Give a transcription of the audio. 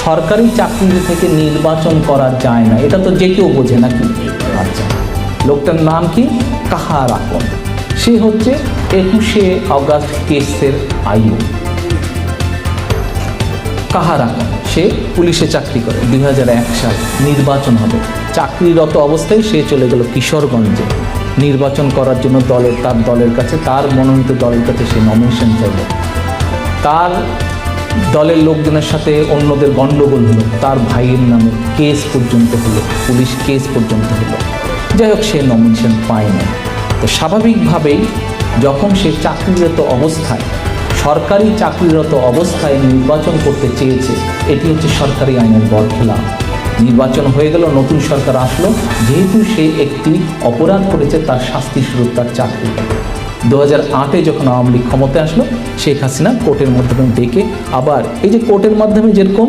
সরকারি চাকরি থেকে নির্বাচন করা যায় না, এটা তো যে কেউ বোঝে নাকি? আচ্ছা, লোকটার নাম কি? কাহার আকন। সে হচ্ছে 21শে অগাস্ট কেসের আয়ু। কাহার আকন, সে পুলিশে চাকরি করে। 2001 সাল নির্বাচন হবে, চাকরিরত অবস্থায় সে চলে গেল কিশোরগঞ্জে নির্বাচন করার জন্য। তার দলের কাছে, তার মনোনীত দলের কাছে সে নমিনেশন চাইল। তার দলের লোকজনের সাথে অন্যদের গণ্ডগোল হলো, তার ভাইয়ের নামে কেস পর্যন্ত হলো, পুলিশ কেস পর্যন্ত হলো। যাই হোক, সে নমিনেশন পায় না। তো স্বাভাবিকভাবেই যখন সে চাকরিরত অবস্থায়, সরকারি চাকরিরত অবস্থায় নির্বাচন করতে চেয়েছে, এটি হচ্ছে সরকারি আইনের বরখেলাপ। নির্বাচন হয়ে গেল, নতুন সরকার আসলো, যেহেতু সে একটি অপরাধ করেছে তার শাস্তি স্বরূপ তার চাকরি। 2008-এ যখন আওয়ামী লীগ ক্ষমতায় আসলো, শেখ হাসিনা কোর্টের মাধ্যমে ডেকে, আবার এই যে কোর্টের মাধ্যমে যেরকম